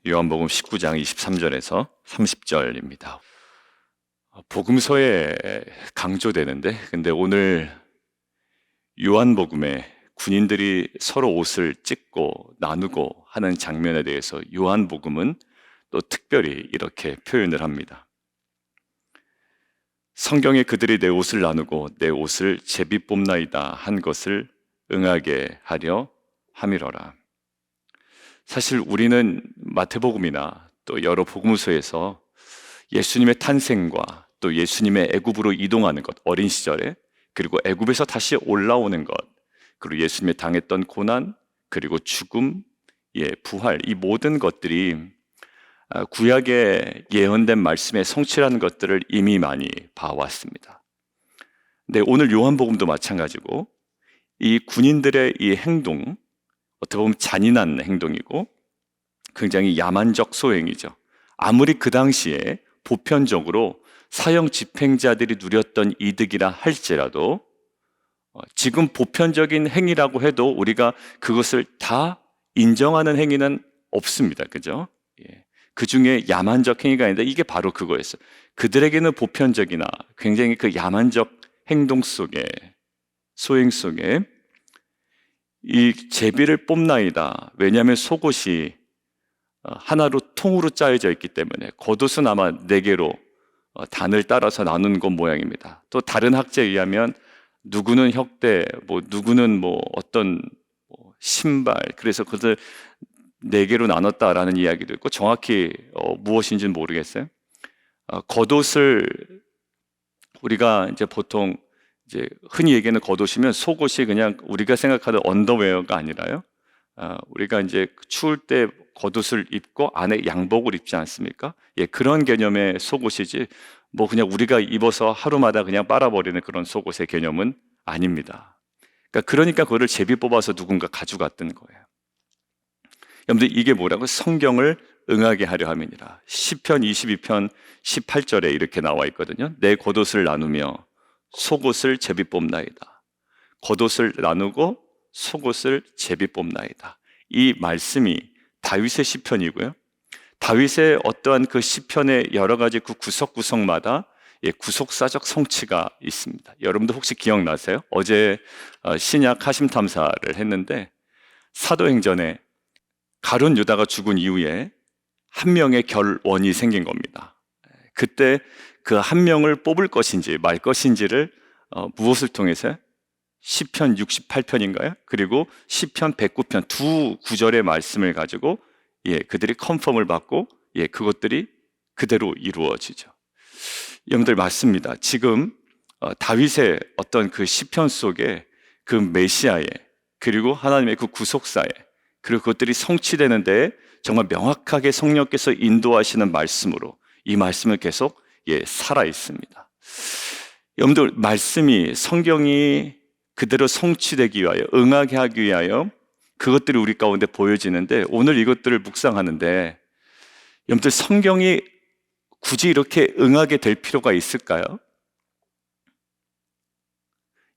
요한복음 19장 23절에서 30절입니다. 복음서에 강조되는데, 근데 오늘 요한복음에 군인들이 서로 옷을 찢고 나누고 하는 장면에 대해서 요한복음은 또 특별히 이렇게 표현을 합니다. 성경에 그들이 내 옷을 나누고 내 옷을 제비 뽑나이다 한 것을 응하게 하려 함이러라. 사실 우리는 마태복음이나 또 여러 복음서에서 예수님의 탄생과 또 예수님의 애굽으로 이동하는 것, 어린 시절에, 그리고 애굽에서 다시 올라오는 것, 그리고 예수님이 당했던 고난, 그리고 죽음, 부활, 이 모든 것들이 구약에 예언된 말씀의 성취라는 것들을 이미 많이 봐왔습니다. 근데 오늘 요한복음도 마찬가지고 이 군인들의 이 행동, 어떻게 보면 잔인한 행동이고 굉장히 야만적 소행이죠. 아무리 그 당시에 보편적으로 사형 집행자들이 누렸던 이득이라 할지라도 지금 보편적인 행위라고 해도 우리가 그것을 다 인정하는 행위는 없습니다. 그죠? 그 중에 야만적 행위가 있는데 이게 바로 그거였어요. 그들에게는 보편적이나 굉장히 그 야만적 행동 속에, 소행 속에 이 제비를 뽑나이다. 왜냐하면 속옷이 하나로 통으로 짜여져 있기 때문에 겉옷은 아마 4개로 단을 따라서 나눈 것 모양입니다. 또 다른 학자에 의하면 누구는 혁대, 누구는 어떤 신발, 그래서 그것을 4개로 나눴다라는 이야기도 있고 정확히 무엇인지는 모르겠어요. 겉옷을 우리가 이제 보통 이제 흔히 얘기하는 겉옷이면 속옷이 그냥 우리가 생각하는 언더웨어가 아니라요. 우리가 이제 추울 때 겉옷을 입고 안에 양복을 입지 않습니까? 그런 개념의 속옷이지 그냥 우리가 입어서 하루마다 그냥 빨아버리는 그런 속옷의 개념은 아닙니다. 그러니까 그거를 제비 뽑아서 누군가 가져갔던 거예요. 여러분들 이게 뭐라고? 성경을 응하게 하려 함이니라. 시편 22편 18절에 이렇게 나와 있거든요. 내 겉옷을 나누며 속옷을 제비 뽑나이다. 겉옷을 나누고 속옷을 제비 뽑나이다. 이 말씀이 다윗의 시편이고요. 다윗의 어떠한 그 시편의 여러 가지 그 구석구석마다 구속사적 성취가 있습니다. 여러분들 혹시 기억나세요? 어제 신약 하심 탐사를 했는데 사도행전에 가룟 유다가 죽은 이후에 한 명의 결원이 생긴 겁니다. 그때 그 한 명을 뽑을 것인지 말 것인지를 무엇을 통해서? 시편 68편인가요? 그리고 시편 109편 두 구절의 말씀을 가지고 그들이 컨펌을 받고 그것들이 그대로 이루어지죠. 여러분들 맞습니다. 지금 다윗의 어떤 그 시편 속에 그 메시아의 그리고 하나님의 그 구속사의 그리고 그것들이 성취되는 데에 정말 명확하게 성령께서 인도하시는 말씀으로 이 말씀을 계속 살아 있습니다. 여러분들 말씀이 성경이 그대로 성취되기 위하여 응하게 하기 위하여 그것들이 우리 가운데 보여지는데 오늘 이것들을 묵상하는데 여러분들 성경이 굳이 이렇게 응하게 될 필요가 있을까요?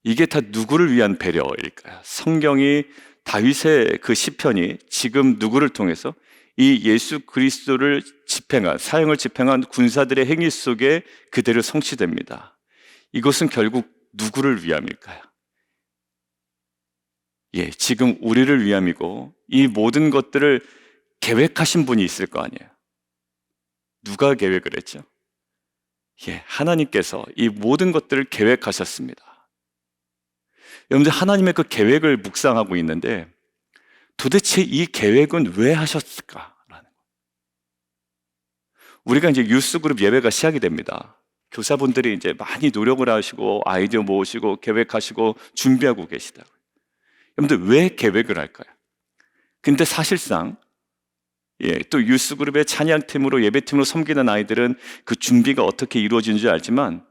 이게 다 누구를 위한 배려일까요? 성경이 다윗의 그 시편이 지금 누구를 통해서 이 예수 그리스도를 집행한 사형을 집행한 군사들의 행위 속에 그대로 성취됩니다. 이것은 결국 누구를 위함일까요? 지금 우리를 위함이고 이 모든 것들을 계획하신 분이 있을 거 아니에요. 누가 계획을 했죠? 하나님께서 이 모든 것들을 계획하셨습니다. 여러분들 하나님의 그 계획을 묵상하고 있는데 도대체 이 계획은 왜 하셨을까라는 거예요. 우리가 이제 유스그룹 예배가 시작이 됩니다. 교사분들이 이제 많이 노력을 하시고 아이디어 모으시고 계획하시고 준비하고 계시다고요. 여러분들 왜 계획을 할까요? 근데 사실상 또 유스그룹의 찬양팀으로 예배팀으로 섬기는 아이들은 그 준비가 어떻게 이루어지는지 알지만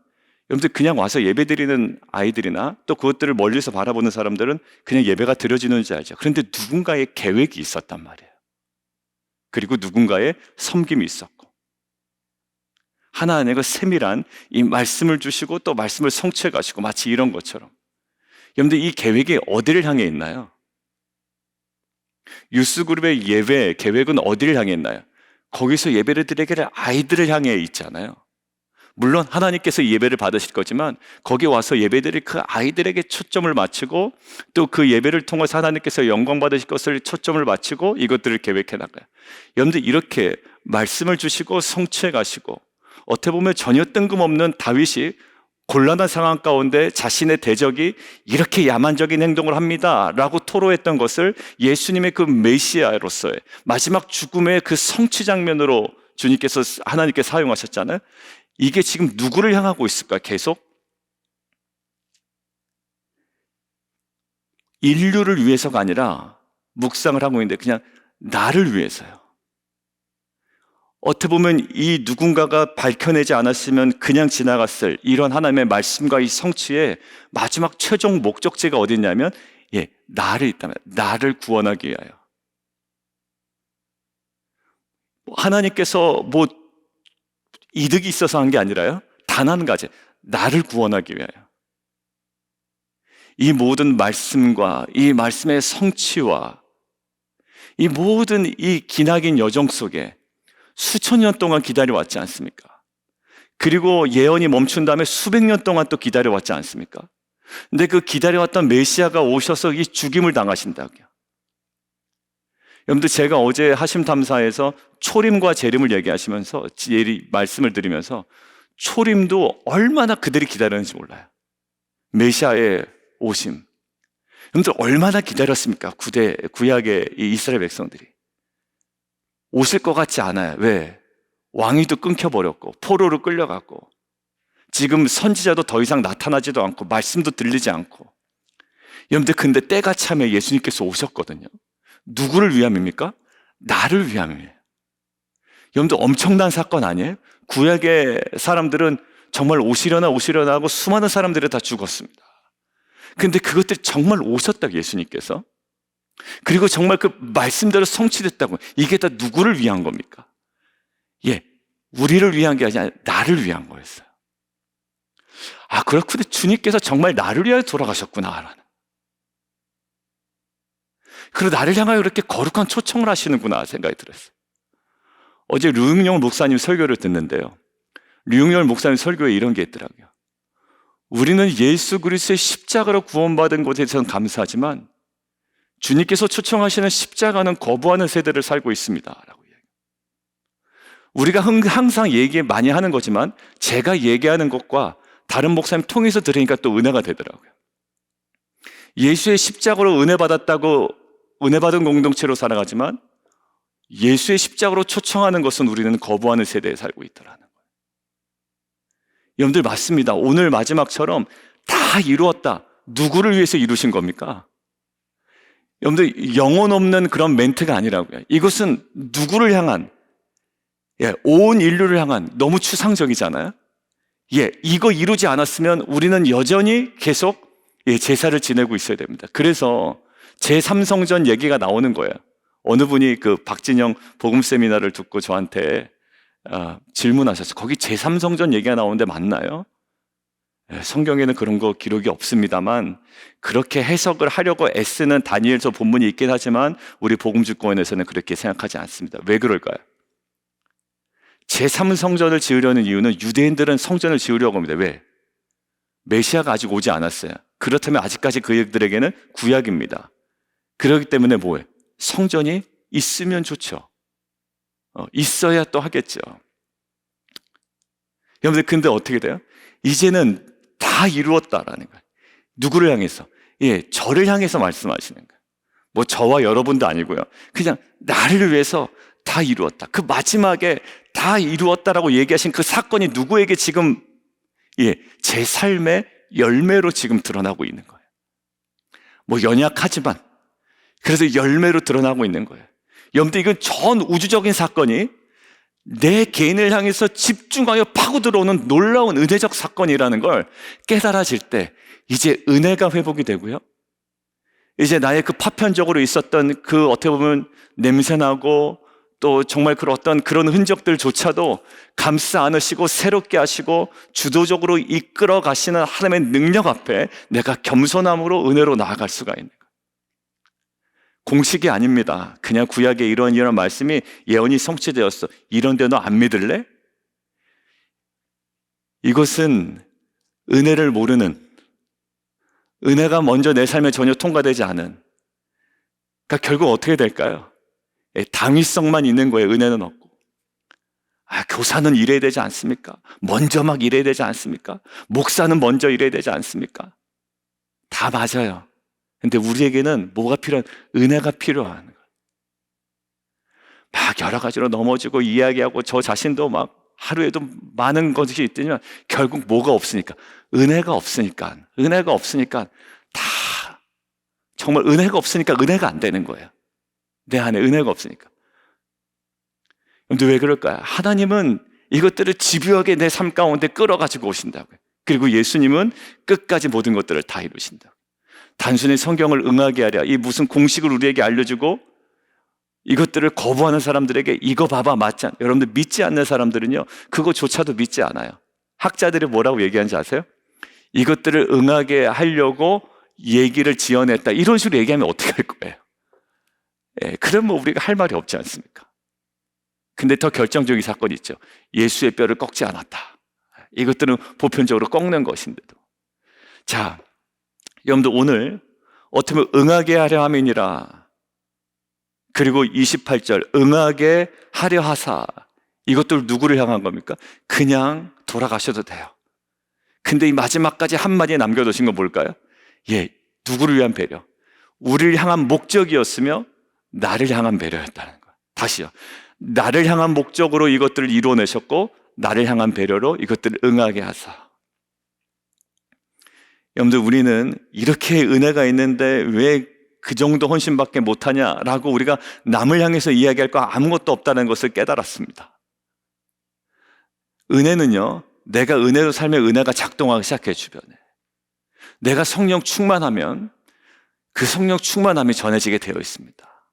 여러분들 그냥 와서 예배 드리는 아이들이나 또 그것들을 멀리서 바라보는 사람들은 그냥 예배가 드려지는지 알죠. 그런데 누군가의 계획이 있었단 말이에요. 그리고 누군가의 섬김이 있었고 하나님의 세밀한 이 말씀을 주시고 또 말씀을 성취해 가시고 마치 이런 것처럼 여러분들 이 계획이 어디를 향해 있나요? 유스그룹의 예배 계획은 어디를 향해 있나요? 거기서 예배를 드리기를 아이들을 향해 있잖아요. 물론 하나님께서 예배를 받으실 거지만 거기 와서 예배드릴 그 아이들에게 초점을 맞추고 또 그 예배를 통해서 하나님께서 영광 받으실 것을 초점을 맞추고 이것들을 계획해 나가요. 여러분들 이렇게 말씀을 주시고 성취해 가시고 어떻게 보면 전혀 뜬금없는 다윗이 곤란한 상황 가운데 자신의 대적이 이렇게 야만적인 행동을 합니다 라고 토로했던 것을 예수님의 그 메시아로서의 마지막 죽음의 그 성취 장면으로 주님께서 하나님께 사용하셨잖아요. 이게 지금 누구를 향하고 있을까? 계속 인류를 위해서가 아니라 묵상을 하고 있는데 그냥 나를 위해서요. 어떻게 보면 이 누군가가 밝혀내지 않았으면 그냥 지나갔을 이런 하나님의 말씀과 이 성취의 마지막 최종 목적지가 어디냐면 나를 있다면 나를 구원하기 위하여. 하나님께서 뭐 이득이 있어서 한 게 아니라요. 단 한 가지, 나를 구원하기 위하여. 이 모든 말씀과 이 말씀의 성취와 이 모든 이 기나긴 여정 속에 수천 년 동안 기다려왔지 않습니까? 그리고 예언이 멈춘 다음에 수백 년 동안 또 기다려왔지 않습니까? 근데 그 기다려왔던 메시아가 오셔서 이 죽임을 당하신다고요. 여러분들 제가 어제 하심탐사에서 초림과 재림을 얘기하시면서 말씀을 드리면서 초림도 얼마나 그들이 기다렸는지 몰라요. 메시아의 오심. 여러분들 얼마나 기다렸습니까? 구약의 이 이스라엘 백성들이. 오실 것 같지 않아요. 왜? 왕위도 끊겨버렸고 포로로 끌려갔고 지금 선지자도 더 이상 나타나지도 않고 말씀도 들리지 않고. 여러분들 근데 때가 참에 예수님께서 오셨거든요. 누구를 위함입니까? 나를 위함이에요. 여러분들 엄청난 사건 아니에요? 구약의 사람들은 정말 오시려나 하고 수많은 사람들이 다 죽었습니다. 근데 그것들이 정말 오셨다고 예수님께서. 그리고 정말 그 말씀대로 성취됐다고. 이게 다 누구를 위한 겁니까? 우리를 위한 게 아니라 나를 위한 거였어요. 아, 그렇군요. 주님께서 정말 나를 위하여 돌아가셨구나. 그리고 나를 향하여 그렇게 거룩한 초청을 하시는구나 생각이 들었어요. 어제 류용열 목사님 설교를 듣는데요. 류용열 목사님 설교에 이런 게 있더라고요. 우리는 예수 그리스도의 십자가로 구원받은 것에 대해서는 감사하지만 주님께서 초청하시는 십자가는 거부하는 세대를 살고 있습니다 라고 얘기해요. 우리가 항상 많이 하는 거지만 제가 얘기하는 것과 다른 목사님 통해서 들으니까 또 은혜가 되더라고요. 예수의 십자가로 은혜 받은 공동체로 살아가지만 예수의 십자가로 초청하는 것은 우리는 거부하는 세대에 살고 있더라는 거예요. 여러분들 맞습니다. 오늘 마지막처럼 다 이루었다. 누구를 위해서 이루신 겁니까? 여러분들 영혼 없는 그런 멘트가 아니라고요. 이것은 누구를 향한, 온 인류를 향한, 너무 추상적이잖아요. 이거 이루지 않았으면 우리는 여전히 계속 제사를 지내고 있어야 됩니다. 그래서 제3성전 얘기가 나오는 거예요. 어느 분이 그 박진영 복음 세미나를 듣고 저한테 질문하셨어요. 거기 제3성전 얘기가 나오는데 맞나요? 성경에는 그런 거 기록이 없습니다만 그렇게 해석을 하려고 애쓰는 다니엘서 본문이 있긴 하지만 우리 복음주권에서는 그렇게 생각하지 않습니다. 왜 그럴까요? 제3성전을 지으려는 이유는 유대인들은 성전을 지으려고 합니다. 왜? 메시아가 아직 오지 않았어요. 그렇다면 아직까지 그들에게는 구약입니다. 그렇기 때문에 뭐예요? 성전이 있으면 좋죠. 있어야 또 하겠죠. 여러분들 근데 어떻게 돼요? 이제는 다 이루었다라는 거예요. 누구를 향해서? 저를 향해서 말씀하시는 거예요. 뭐 저와 여러분도 아니고요. 그냥 나를 위해서 다 이루었다. 그 마지막에 다 이루었다라고 얘기하신 그 사건이 누구에게 지금 제 삶의 열매로 지금 드러나고 있는 거예요. 뭐 연약하지만 그래서 열매로 드러나고 있는 거예요. 여러분들 이건 전 우주적인 사건이 내 개인을 향해서 집중하여 파고 들어오는 놀라운 은혜적 사건이라는 걸 깨달아질 때 이제 은혜가 회복이 되고요. 이제 나의 그 파편적으로 있었던 그 어떻게 보면 냄새나고 또 정말 그런 흔적들조차도 감싸 안으시고 새롭게 하시고 주도적으로 이끌어 가시는 하나님의 능력 앞에 내가 겸손함으로 은혜로 나아갈 수가 있는 거예요. 공식이 아닙니다. 그냥 구약에 이런 말씀이 예언이 성취되었어. 이런데 너 안 믿을래? 이것은 은혜를 모르는, 은혜가 먼저 내 삶에 전혀 통과되지 않은, 그러니까 결국 어떻게 될까요? 당위성만 있는 거예요. 은혜는 없고. 교사는 이래야 되지 않습니까? 먼저 막 이래야 되지 않습니까? 목사는 먼저 이래야 되지 않습니까? 다 맞아요. 근데 우리에게는 뭐가 필요한? 은혜가 필요한 거예요. 막 여러 가지로 넘어지고 이야기하고 저 자신도 막 하루에도 많은 것이 있지만 결국 뭐가 없으니까, 은혜가 없으니까 다, 정말 은혜가 없으니까 은혜가 안 되는 거예요. 내 안에 은혜가 없으니까. 근데 왜 그럴까요? 하나님은 이것들을 집요하게 내 삶 가운데 끌어가지고 오신다고요. 그리고 예수님은 끝까지 모든 것들을 다 이루신다. 단순히 성경을 응하게 하랴, 이 무슨 공식을 우리에게 알려주고 이것들을 거부하는 사람들에게 이거 봐봐 맞지 않, 여러분들 믿지 않는 사람들은요 그거조차도 믿지 않아요. 학자들이 뭐라고 얘기하는지 아세요? 이것들을 응하게 하려고 얘기를 지어냈다, 이런 식으로 얘기하면 어떻게 할 거예요? 그러면 우리가 할 말이 없지 않습니까? 근데 더 결정적인 사건이 있죠. 예수의 뼈를 꺾지 않았다. 이것들은 보편적으로 꺾는 것인데도. 자, 여러분들 오늘 어떻게 보면 응하게 하려 함이니라, 그리고 28절 응하게 하려 하사, 이것들 누구를 향한 겁니까? 그냥 돌아가셔도 돼요. 근데 이 마지막까지 한마디에 남겨두신 건 뭘까요? 누구를 위한 배려? 우리를 향한 목적이었으며 나를 향한 배려였다는 거예요. 다시요. 나를 향한 목적으로 이것들을 이루어내셨고 나를 향한 배려로 이것들을 응하게 하사. 여러분들, 우리는 이렇게 은혜가 있는데 왜 그 정도 헌신밖에 못하냐라고 우리가 남을 향해서 이야기할 거 아무것도 없다는 것을 깨달았습니다. 은혜는요, 내가 은혜로 살면 은혜가 작동하기 시작해. 주변에 내가 성령 충만하면 그 성령 충만함이 전해지게 되어 있습니다.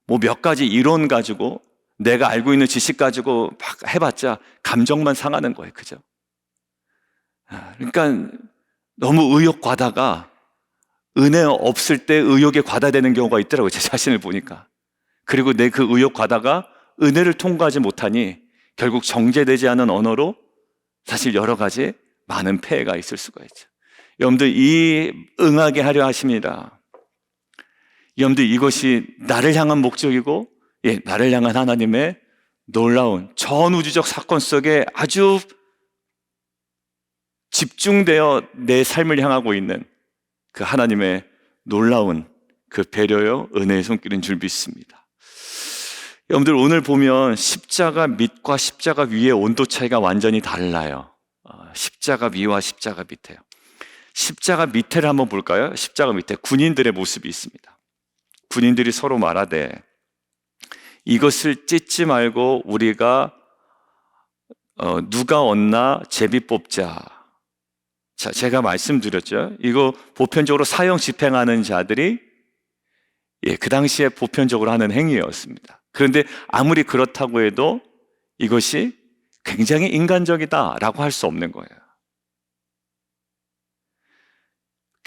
뭐 몇 가지 이론 가지고 내가 알고 있는 지식 가지고 막 해봤자 감정만 상하는 거예요. 그죠? 그러니까 너무 의욕 과다가 은혜 없을 때 의욕에 과다되는 경우가 있더라고요. 제 자신을 보니까. 그리고 내 그 의욕 과다가 은혜를 통과하지 못하니 결국 정제되지 않은 언어로 사실 여러 가지 많은 폐해가 있을 수가 있죠. 여러분들, 이 응하게 하려 하십니다. 여러분들, 이것이 나를 향한 목적이고 나를 향한 하나님의 놀라운 전우주적 사건 속에 아주 집중되어 내 삶을 향하고 있는 그 하나님의 놀라운 그 배려요, 은혜의 손길인 줄 믿습니다. 여러분들, 오늘 보면 십자가 밑과 십자가 위의 온도 차이가 완전히 달라요. 십자가 위와 십자가 밑에요. 십자가 밑에를 한번 볼까요? 십자가 밑에 군인들의 모습이 있습니다. 군인들이 서로 말하되 이것을 찢지 말고 우리가 누가 얻나 제비 뽑자. 자, 제가 말씀드렸죠. 이거 보편적으로 사형 집행하는 자들이 그 당시에 보편적으로 하는 행위였습니다. 그런데 아무리 그렇다고 해도 이것이 굉장히 인간적이다라고 할 수 없는 거예요.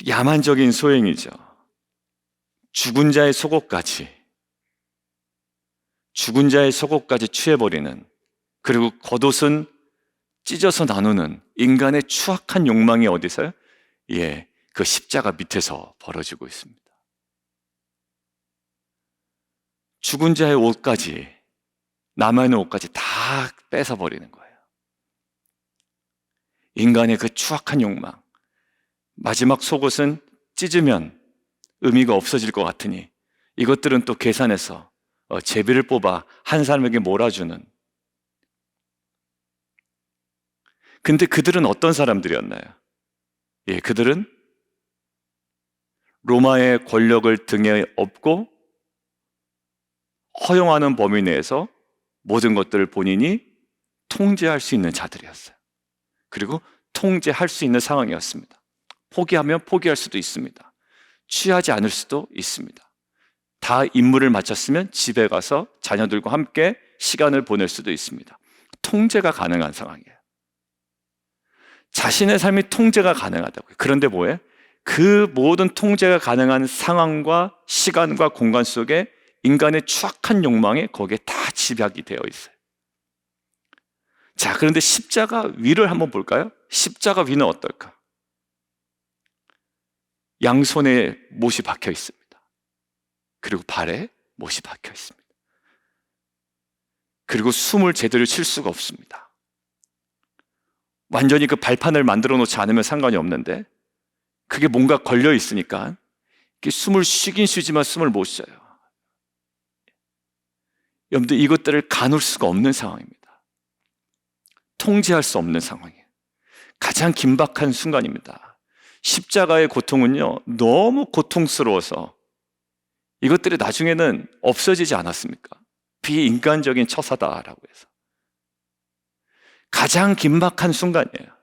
야만적인 소행이죠. 죽은 자의 속옷까지 취해버리는, 그리고 겉옷은 찢어서 나누는 인간의 추악한 욕망이 어디서요? 그 십자가 밑에서 벌어지고 있습니다. 죽은 자의 옷까지, 남아있는 옷까지 다 뺏어버리는 거예요. 인간의 그 추악한 욕망. 마지막 속옷은 찢으면 의미가 없어질 것 같으니 이것들은 또 계산해서 제비를 뽑아 한 사람에게 몰아주는. 근데 그들은 어떤 사람들이었나요? 그들은 로마의 권력을 등에 업고 허용하는 범위 내에서 모든 것들을 본인이 통제할 수 있는 자들이었어요. 그리고 통제할 수 있는 상황이었습니다. 포기하면 포기할 수도 있습니다. 취하지 않을 수도 있습니다. 다 임무를 마쳤으면 집에 가서 자녀들과 함께 시간을 보낼 수도 있습니다. 통제가 가능한 상황이에요. 자신의 삶이 통제가 가능하다고요. 그런데 뭐예요? 그 모든 통제가 가능한 상황과 시간과 공간 속에 인간의 추악한 욕망이 거기에 다 집약이 되어 있어요. 자, 그런데 십자가 위를 한번 볼까요? 십자가 위는 어떨까? 양손에 못이 박혀 있습니다. 그리고 발에 못이 박혀 있습니다. 그리고 숨을 제대로 쉴 수가 없습니다. 완전히 그 발판을 만들어 놓지 않으면 상관이 없는데 그게 뭔가 걸려 있으니까 숨을 쉬긴 쉬지만 숨을 못 쉬어요. 여러분들, 이것들을 가눌 수가 없는 상황입니다. 통제할 수 없는 상황이에요. 가장 긴박한 순간입니다. 십자가의 고통은요, 너무 고통스러워서 이것들이 나중에는 없어지지 않았습니까? 비인간적인 처사다라고 해서. 가장 긴박한 순간이에요.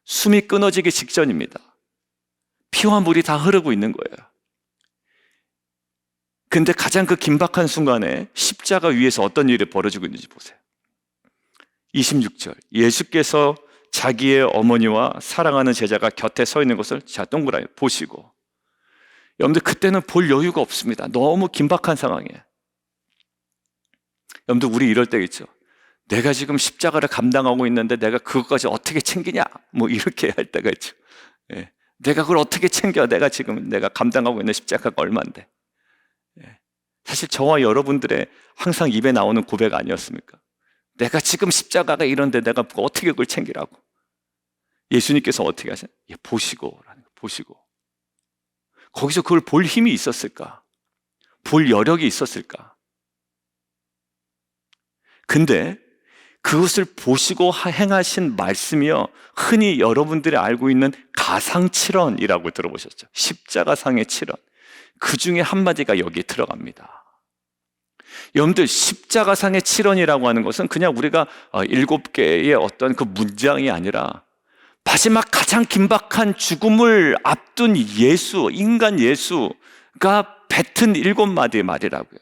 숨이 끊어지기 직전입니다. 피와 물이 다 흐르고 있는 거예요. 근데 가장 그 긴박한 순간에 십자가 위에서 어떤 일이 벌어지고 있는지 보세요. 26절, 예수께서 자기의 어머니와 사랑하는 제자가 곁에 서 있는 것을 자 동그라미 보시고, 여러분들 그때는 볼 여유가 없습니다. 너무 긴박한 상황이에요. 여러분들, 우리 이럴 때 있죠. 내가 지금 십자가를 감당하고 있는데 내가 그것까지 어떻게 챙기냐, 뭐 이렇게 할 때가 있죠. 예. 내가 그걸 어떻게 챙겨? 내가 감당하고 있는 십자가가 얼마인데. 예. 사실 저와 여러분들의 항상 입에 나오는 고백 아니었습니까? 내가 지금 십자가가 이런데 내가 어떻게 그걸 챙기라고. 예수님께서 어떻게 하세요? 예, 보시고라는 거, 보시고. 거기서 그걸 볼 힘이 있었을까? 볼 여력이 있었을까? 근데 그것을 보시고 행하신 말씀이요, 흔히 여러분들이 알고 있는 가상칠언이라고 들어보셨죠? 십자가상의 칠언. 그 중에 한마디가 여기에 들어갑니다. 여러분들, 십자가상의 칠언이라고 하는 것은 그냥 우리가 7개의 어떤 그 문장이 아니라 마지막 가장 긴박한 죽음을 앞둔 예수, 인간 예수가 뱉은 7마디의 말이라고요.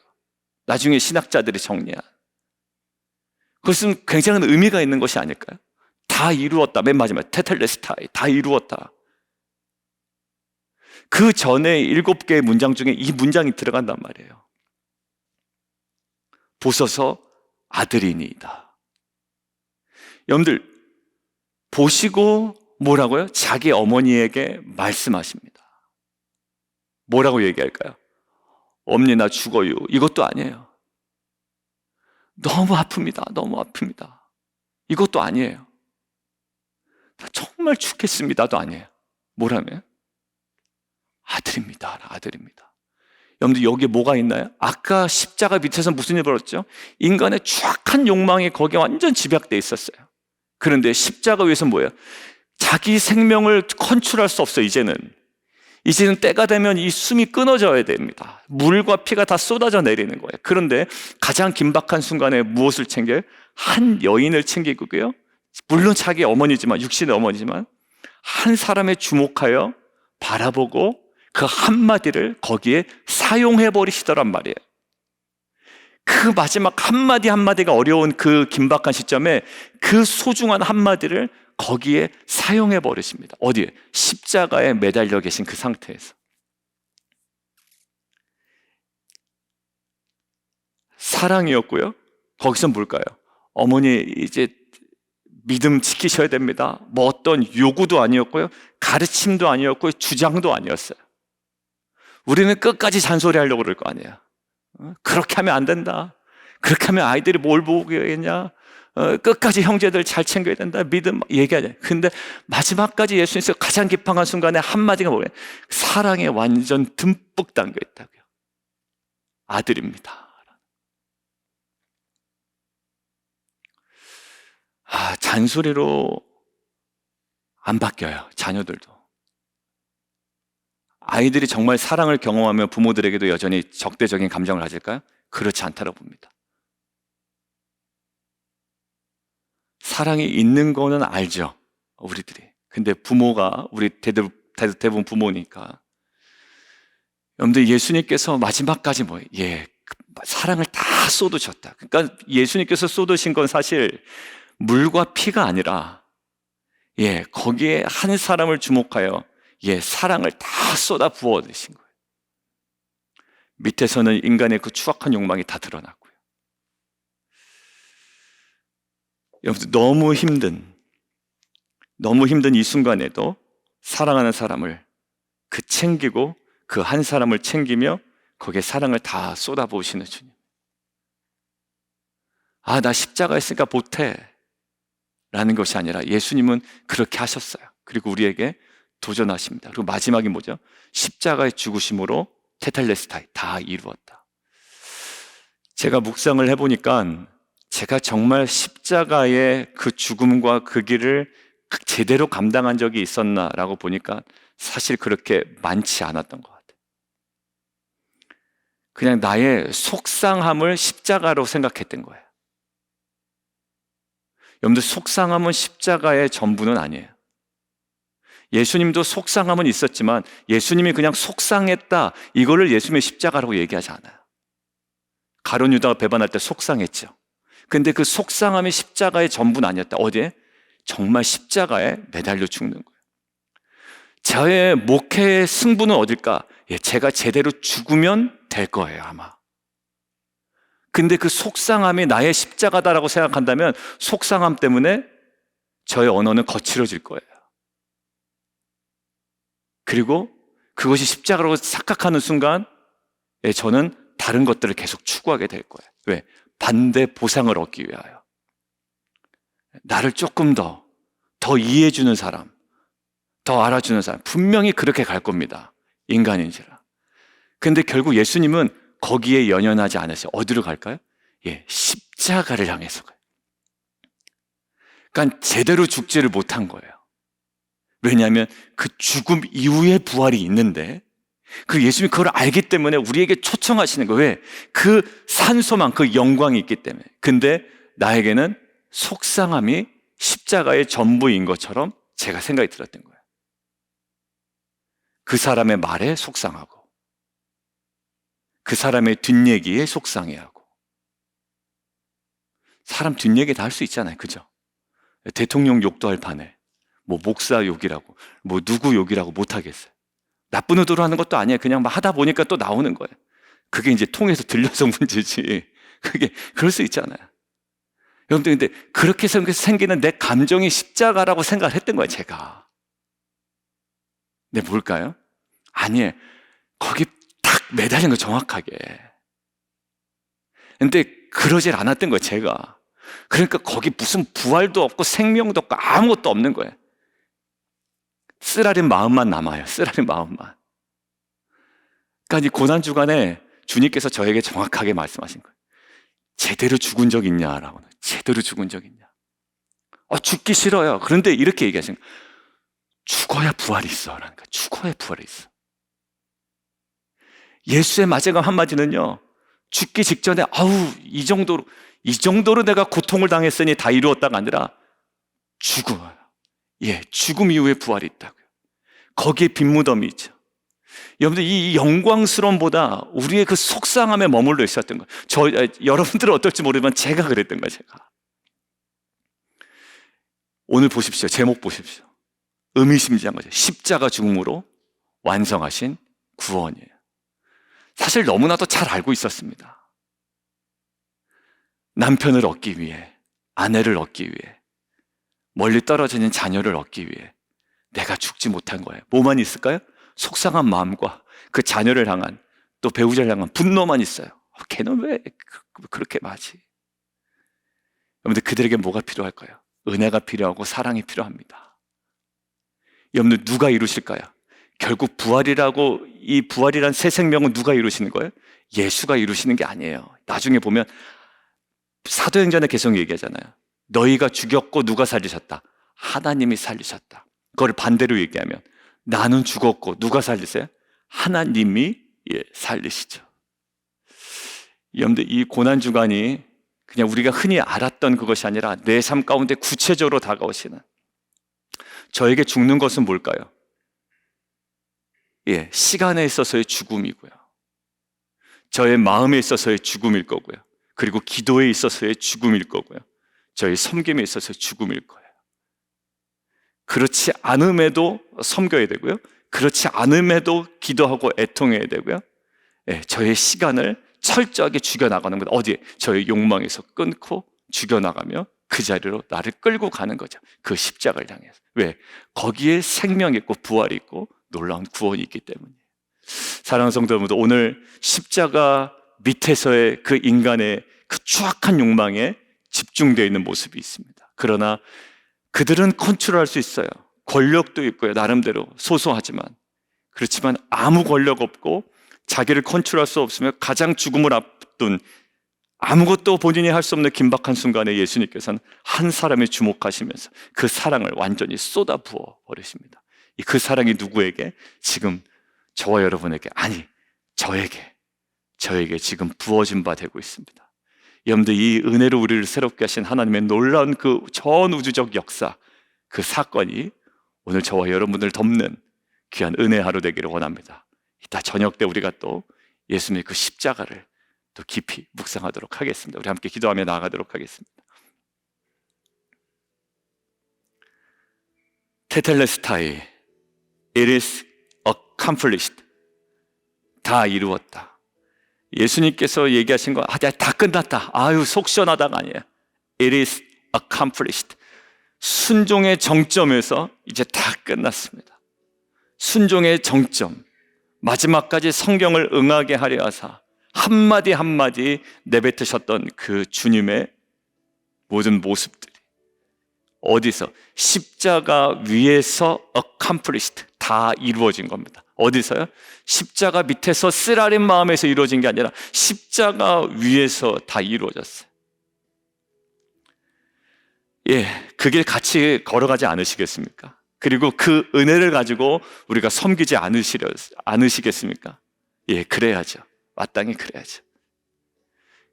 나중에 신학자들이 정리한. 그것은 굉장한 의미가 있는 것이 아닐까요? 다 이루었다. 맨 마지막에 테텔레스타이, 다 이루었다. 그 전에 7개의 문장 중에 이 문장이 들어간단 말이에요. 보소서 아들이니이다. 여러분들, 보시고 뭐라고요? 자기 어머니에게 말씀하십니다. 뭐라고 얘기할까요? 어머니 나 죽어요. 이것도 아니에요. 너무 아픕니다. 너무 아픕니다. 이것도 아니에요. 정말 죽겠습니다도 아니에요. 뭐라며? 아들입니다. 아들입니다. 여러분들, 여기에 뭐가 있나요? 아까 십자가 밑에서 무슨 일이 벌었죠? 인간의 추악한 욕망이 거기에 완전 집약되어 있었어요. 그런데 십자가 위에서 뭐예요? 자기 생명을 컨트롤할 수 없어요. 이제는 때가 되면 이 숨이 끊어져야 됩니다. 물과 피가 다 쏟아져 내리는 거예요. 그런데 가장 긴박한 순간에 무엇을 챙겨요? 한 여인을 챙기고요, 물론 자기 어머니지만, 육신의 어머니지만 한 사람에 주목하여 바라보고 그 한마디를 거기에 사용해 버리시더란 말이에요. 그 마지막 한마디 한마디가 어려운 그 긴박한 시점에 그 소중한 한마디를 거기에 사용해 버리십니다. 어디에? 십자가에 매달려 계신 그 상태에서. 사랑이었고요. 거기서 뭘까요? 어머니 이제 믿음 지키셔야 됩니다. 뭐 어떤 요구도 아니었고요, 가르침도 아니었고요, 주장도 아니었어요. 우리는 끝까지 잔소리하려고 그럴 거 아니에요. 그렇게 하면 안 된다. 그렇게 하면 아이들이 뭘 보겠냐. 끝까지 형제들 잘 챙겨야 된다. 믿음 얘기하자. 근데 마지막까지 예수님께서 가장 긴박한 순간에 한마디가 뭐예요? 사랑에 완전 듬뿍 담겨 있다고요. 아들입니다. 잔소리로 안 바뀌어요. 자녀들도. 아이들이 정말 사랑을 경험하면 부모들에게도 여전히 적대적인 감정을 가질까요? 그렇지 않다고 봅니다. 사랑이 있는 거는 알죠, 우리들이. 근데 부모가, 우리 대부분 부모니까. 여러분들, 예수님께서 마지막까지 뭐예요? 사랑을 다 쏟으셨다. 그러니까 예수님께서 쏟으신 건 사실 물과 피가 아니라, 거기에 한 사람을 주목하여 사랑을 다 쏟아 부어 드신 거예요. 밑에서는 인간의 그 추악한 욕망이 다 드러났고요. 여러분, 너무 힘든 이 순간에도 사랑하는 사람을 챙기고 그 한 사람을 챙기며 거기에 사랑을 다 쏟아부으시는 주님. 나 십자가 있으니까 못해 라는 것이 아니라 예수님은 그렇게 하셨어요. 그리고 우리에게 도전하십니다. 그리고 마지막이 뭐죠? 십자가의 죽으심으로 테텔레스타이, 다 이루었다. 제가 묵상을 해보니까 제가 정말 십자가의 그 죽음과 그 길을 제대로 감당한 적이 있었나라고 보니까 사실 그렇게 많지 않았던 것 같아요. 그냥 나의 속상함을 십자가로 생각했던 거예요. 여러분들, 속상함은 십자가의 전부는 아니에요. 예수님도 속상함은 있었지만 예수님이 그냥 속상했다, 이거를 예수님의 십자가라고 얘기하지 않아요. 가룟 유다가 배반할 때 속상했죠. 근데 그 속상함이 십자가의 전부는 아니었다. 어디에? 정말 십자가에 매달려 죽는 거예요. 저의 목회의 승부는 어딜까? 제가 제대로 죽으면 될 거예요, 아마. 근데 그 속상함이 나의 십자가다라고 생각한다면 속상함 때문에 저의 언어는 거칠어질 거예요. 그리고 그것이 십자가라고 착각하는 순간 저는 다른 것들을 계속 추구하게 될 거예요. 왜? 반대 보상을 얻기 위하여. 나를 조금 더 이해해주는 사람, 더 알아주는 사람, 분명히 그렇게 갈 겁니다. 인간인지라. 근데 결국 예수님은 거기에 연연하지 않으세요. 어디로 갈까요? 십자가를 향해서 가요. 그러니까 제대로 죽지를 못한 거예요. 왜냐하면 그 죽음 이후에 부활이 있는데, 그 예수님이 그걸 알기 때문에 우리에게 초청하시는 거예요. 왜? 그 산소만, 그 영광이 있기 때문에. 근데 나에게는 속상함이 십자가의 전부인 것처럼 제가 생각이 들었던 거예요. 그 사람의 말에 속상하고, 그 사람의 뒷얘기에 속상해하고. 사람 뒷얘기 다 할 수 있잖아요, 그죠? 대통령 욕도 할 판에 목사 욕이라고, 누구 욕이라고 못하겠어요. 나쁜 의도로 하는 것도 아니에요. 그냥 하다 보니까 또 나오는 거예요. 그게 이제 통해서 들려서 문제지. 그럴 수 있잖아요. 여러분들, 근데 그렇게 생기는 내 감정이 십자가라고 생각을 했던 거예요, 제가. 근데 뭘까요? 아니에요. 거기 딱 매달린 거, 정확하게. 근데 그러질 않았던 거예요, 제가. 그러니까 거기 무슨 부활도 없고 생명도 없고 아무것도 없는 거예요. 쓰라린 마음만 남아요. 쓰라린 마음만. 그러니까 이 고난주간에 주님께서 저에게 정확하게 말씀하신 거예요. 제대로 죽은 적 있냐라고. 제대로 죽은 적 있냐. 죽기 싫어요. 그런데 이렇게 얘기하신 거예요. 죽어야 부활이 있어. 그러니까 죽어야 부활이 있어. 예수의 마지막 한마디는요, 죽기 직전에 이 정도로 내가 고통을 당했으니 다 이루었다가 아니라 죽어요. 죽음 이후에 부활이 있다고요. 거기에 빈 무덤이 있죠. 여러분들, 이 영광스러움보다 우리의 그 속상함에 머물러 있었던 거예요. 여러분들은 어떨지 모르지만 제가 그랬던 거예요, 제가. 오늘 보십시오. 제목 보십시오. 의미심장한 거죠. 십자가 죽음으로 완성하신 구원이에요. 사실 너무나도 잘 알고 있었습니다. 남편을 얻기 위해, 아내를 얻기 위해, 멀리 떨어지는 자녀를 얻기 위해 내가 죽지 못한 거예요. 뭐만 있을까요? 속상한 마음과 그 자녀를 향한, 또 배우자를 향한 분노만 있어요. 걔는 왜 그렇게 하지? 여러분들, 그들에게 뭐가 필요할까요? 은혜가 필요하고 사랑이 필요합니다. 여러분들, 누가 이루실까요? 결국 이 부활이란 새 생명은 누가 이루시는 거예요? 예수가 이루시는 게 아니에요. 나중에 보면 사도행전에 계속 얘기하잖아요. 너희가 죽였고 누가 살리셨다? 하나님이 살리셨다. 그걸 반대로 얘기하면 나는 죽었고 누가 살리세요? 하나님이 살리시죠. 여러분들, 이 고난주간이 그냥 우리가 흔히 알았던 그것이 아니라 내 삶 가운데 구체적으로 다가오시는, 저에게 죽는 것은 뭘까요? 시간에 있어서의 죽음이고요. 저의 마음에 있어서의 죽음일 거고요. 그리고 기도에 있어서의 죽음일 거고요. 저희 섬김에 있어서의 죽음일 거예요. 그렇지 않음에도 섬겨야 되고요. 그렇지 않음에도 기도하고 애통해야 되고요. 예, 저의 시간을 철저하게 죽여나가는 것. 어디에? 저의 욕망에서 끊고 죽여나가며 그 자리로 나를 끌고 가는 거죠. 그 십자가를 향해서. 왜? 거기에 생명이 있고 부활이 있고 놀라운 구원이 있기 때문이에요. 사랑하는 성도 여러분, 오늘 십자가 밑에서의 그 인간의 그 추악한 욕망에 집중되어 있는 모습이 있습니다. 그러나 그들은 컨트롤할 수 있어요. 권력도 있고요. 나름대로 소소하지만. 그렇지만 아무 권력 없고 자기를 컨트롤할 수 없으며 가장 죽음을 앞둔 아무것도 본인이 할 수 없는 긴박한 순간에 예수님께서는 한 사람에 주목하시면서 그 사랑을 완전히 쏟아 부어 버리십니다. 그 사랑이 누구에게? 지금 저와 여러분에게, 아니 저에게 지금 부어진 바 되고 있습니다. 여러분들, 이 은혜로 우리를 새롭게 하신 하나님의 놀라운 그 전 우주적 역사, 그 사건이 오늘 저와 여러분을 덮는 귀한 은혜 하루 되기를 원합니다. 이따 저녁 때 우리가 또 예수님의 그 십자가를 또 깊이 묵상하도록 하겠습니다. 우리 함께 기도하며 나아가도록 하겠습니다. 테텔레스타이, it is accomplished. 다 이루었다. 예수님께서 얘기하신 거, 다 끝났다. 아유, 속 시원하다가 아니에요. It is accomplished. 순종의 정점에서 이제 다 끝났습니다. 순종의 정점, 마지막까지 성경을 응하게 하려 하사 한마디 한마디 내뱉으셨던 그 주님의 모든 모습들이 어디서? 십자가 위에서 accomplished, 다 이루어진 겁니다. 어디서요? 십자가 밑에서 쓰라린 마음에서 이루어진 게 아니라 십자가 위에서 다 이루어졌어요. 예, 그 길 같이 걸어가지 않으시겠습니까? 그리고 그 은혜를 가지고 우리가 섬기지 않으시겠습니까? 예, 그래야죠. 마땅히 그래야죠.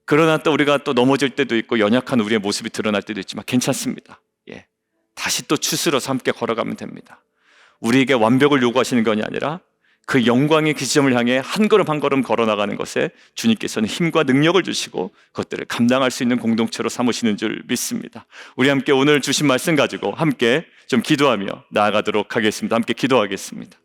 그러나 또 우리가 또 넘어질 때도 있고 연약한 우리의 모습이 드러날 때도 있지만 괜찮습니다. 예, 다시 또 추스러서 함께 걸어가면 됩니다. 우리에게 완벽을 요구하시는 것이 아니라 그 영광의 그 지점을 향해 한 걸음 한 걸음 걸어나가는 것에 주님께서는 힘과 능력을 주시고 그것들을 감당할 수 있는 공동체로 삼으시는 줄 믿습니다. 우리 함께 오늘 주신 말씀 가지고 함께 좀 기도하며 나아가도록 하겠습니다. 함께 기도하겠습니다.